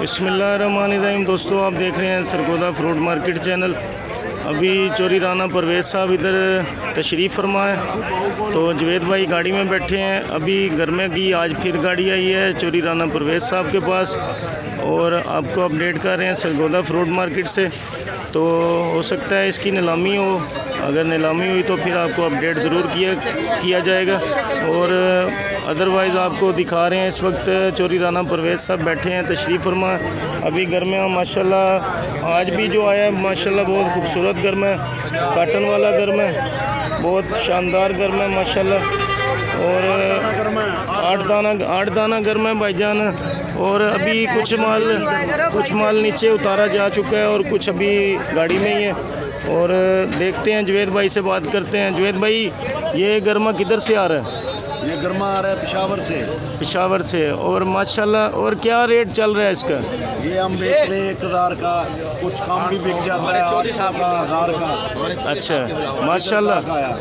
बिस्मिल्लाहिर्रहमानिर्रहीम। दोस्तों, आप देख रहे हैं सरगोदा फ्रूट मार्केट चैनल। अभी चोरी राना परवेज़ साहब इधर तशरीफ़ फरमा है, तो जवेद भाई गाड़ी में बैठे हैं। अभी घर में की आज फिर गाड़ी आई है चोरी राना परवेज़ साहब के पास, और आपको अपडेट कर रहे हैं सरगोदा फ्रूट मार्केट से। तो हो सकता है इसकी नीलामी हो, अगर नीलामी हुई तो फिर आपको अपडेट ज़रूर किया जाएगा। और अदरवाइज़ आपको दिखा रहे हैं इस वक्त चोरी राना परवेज़ साहब बैठे हैं तशरीफ़ फरमा। अभी घर में माशाल्लाह आज भी जो आया है माशाल्लाह बहुत खूबसूरत घर में, काटन वाला घर में, बहुत शानदार घर में माशाल्लाह। और आठ दाना घर में भाईजान। और अभी कुछ माल नीचे उतारा जा चुका है और कुछ अभी गाड़ी में ही है। और देखते हैं, जवेद भाई से बात करते हैं। जवेद भाई, ये गर्मा किधर से आ रहा है? ये गर्मा आ रहा है पेशावर से। और माशाल्लाह, और क्या रेट चल रहा है इसका? ये हम बेच रहे हैं 1000 का, कुछ कम भी बिक जाता है, 800 का, 1000 का। अच्छा माशाल्लाह,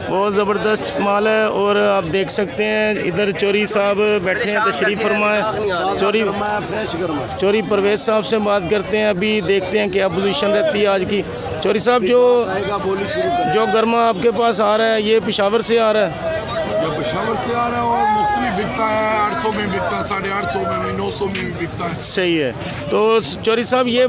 बहुत ज़बरदस्त माल है। और आप देख सकते हैं इधर चोरी साहब बैठे हैं तशरीफ़ फरमाए। चोरी परवेज़ साहब से बात करते हैं। अभी देखते हैं क्या पोजीशन रहती है आज की। चोरी साहब, जो गर्मा आपके पास आ रहा है ये पेशावर से आ रहा है? पेशावर से आ रहा है और मुख्तलिफ बिकता है, 800 में बिकता है, 850 में भी, 900 में भी बिकता है। सही है। तो चोरी साहब ये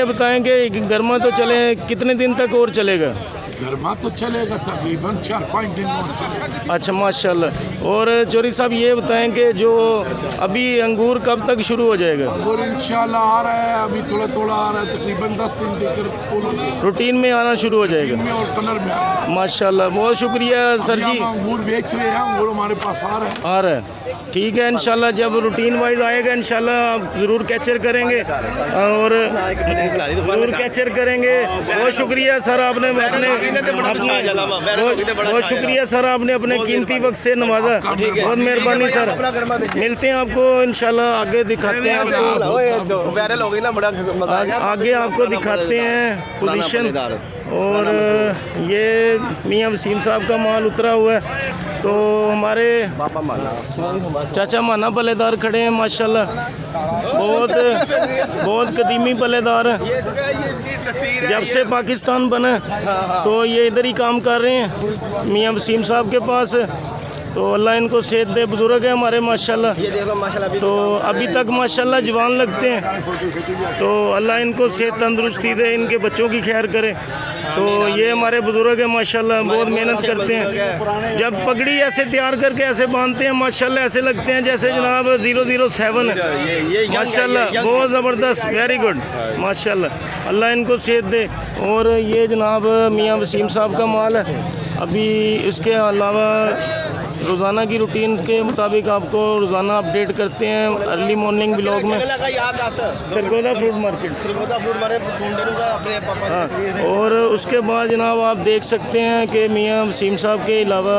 बताएं कि गर्मा तो चले कितने दिन तक और चलेगा? गर्मा तो चलेगा तकरीबन 4-5 दिन और चलेगा। अच्छा माशाल्लाह। और चोरी साहब ये बताएं कि जो अभी अंगूर कब तक शुरू हो जाएगा? अंगूर इंशाल्लाह आ रहा है, अभी थोड़ा आ रहा है, तकरीबन 10 दिन तक रूटीन में आना शुरू हो जाएगा में और कलर में। माशाल्लाह, बहुत शुक्रिया सर जी। अंगूर बेच रहे हैं, अंगूर हमारे पास आ रहा है। ठीक है, इंशाल्लाह जब रूटीन वाइज आएगा इंशाल्लाह आप ज़रूर कैप्चर करेंगे और ज़रूर कैप्चर करेंगे। बहुत शुक्रिया सर, आपने बहुत शुक्रिया सर, आपने अपने कीमती वक्त से नवाजा। बहुत मेहरबानी सर। मिलते हैं आपको इंशाल्लाह, आगे दिखाते हैं आगे आपको दिखाते हैं पोजीशन। और ये मियाँ वसीम साहब का माल उतरा हुआ है, तो हमारे चाचा माना पल्लेदार खड़े हैं माशाल्लाह। बहुत कदीमी पल्लेदार हैं, जब से पाकिस्तान बना तो ये इधर ही काम कर रहे हैं मियाँ वसीम साहब के पास। तो अल्लाह इनको सेहत दे, बुजुर्ग है हमारे माशाल्लाह। तो अभी तक माशाल्लाह जवान लगते हैं, तो अल्लाह इनको सेहत तंदुरुस्ती दे, इनके बच्चों की खैर करे। तो ये हमारे बुजुर्ग हैं माशाल्लाह, बहुत मेहनत करते हैं। जब पगड़ी ऐसे तैयार करके ऐसे बांधते हैं माशाल्लाह, ऐसे लगते हैं जैसे जनाब 007 है माशाल्लाह। बहुत ज़बरदस्त, वेरी गुड माशाल्लाह, अल्लाह इनको सेहत दे। और ये जनाब मियाँ वसीम साहब का माल है। अभी इसके अलावा रोज़ाना की रूटीन के मुताबिक आपको रोज़ाना अपडेट करते हैं अर्ली मॉर्निंग ब्लॉग में सरगोदा फ्रूट मार्केट। हाँ, और उसके बाद जनाब आप देख सकते हैं कि मियाँ वसीम साहब के अलावा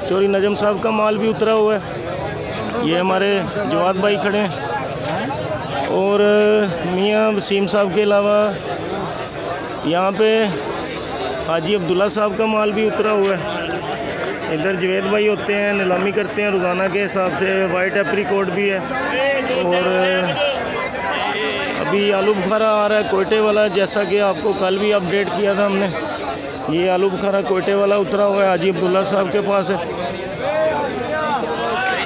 चोरी नजम साहब का माल भी उतरा हुआ है। ये हमारे जवाद भाई खड़े हैं। और मियाँ वसीम साहब के अलावा यहाँ पे हाजी अब्दुल्ला साहब का माल भी उतरा हुआ है। इधर जवेद भाई होते हैं, नीलामी करते हैं रोज़ाना के हिसाब से। वाइट एप्रीकोट भी है। और अभी आलू बुखारा आ रहा है कोयटे वाला, जैसा कि आपको कल भी अपडेट किया था हमने। ये आलू बुखारा कोयटे वाला उतरा हुआ है, हाजी अब्दुल्ला साहब के पास है।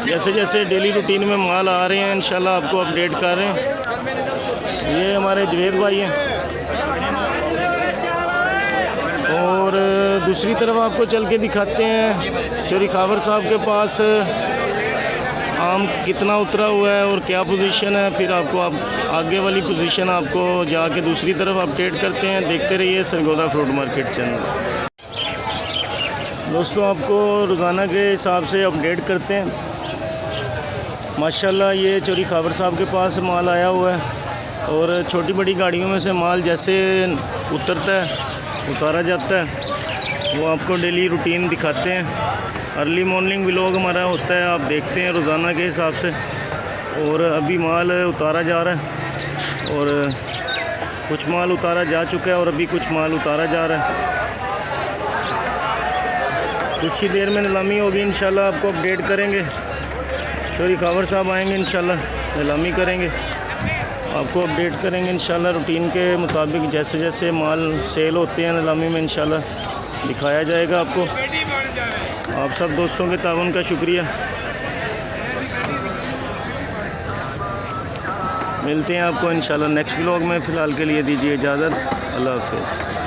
जैसे जैसे डेली रूटीन में माल आ रहे हैं इंशाल्लाह आपको अपडेट कर रहे हैं। ये हमारे जवेद भाई हैं। और दूसरी तरफ आपको चल के दिखाते हैं चोरी खावर साहब के पास आम कितना उतरा हुआ है और क्या पोजीशन है। फिर आपको आगे वाली पोजीशन आपको जाके दूसरी तरफ अपडेट करते हैं। देखते रहिए सरगोदा फ्रूट मार्केट चैनल। दोस्तों, आपको रोज़ाना के हिसाब से अपडेट करते हैं माशाल्लाह। ये चोरी खावर साहब के पास माल आया हुआ है, और छोटी बड़ी गाड़ियों में से माल जैसे उतारा जाता है वो आपको डेली रूटीन दिखाते हैं। अर्ली मॉर्निंग व्लॉग हमारा होता है, आप देखते हैं रोज़ाना के हिसाब से। और अभी माल उतारा जा रहा है, और कुछ माल उतारा जा चुका है और अभी कुछ माल उतारा जा रहा है। कुछ ही देर में नीलामी होगी इंशाल्लाह, आपको अपडेट करेंगे। चोरी खावर साहब आएंगे इंशाल्लाह, नीलामी करेंगे। आपको अपडेट करेंगे इंशाल्लाह रूटीन के मुताबिक। जैसे जैसे माल सेल होते हैं नीलामी में इंशाल्लाह दिखाया जाएगा आपको। आप सब दोस्तों के ताउन का शुक्रिया। मिलते हैं आपको इंशाल्लाह नेक्स्ट व्लॉग में। फ़िलहाल के लिए दीजिए इजाज़त। अल्लाह हाफ़िज़।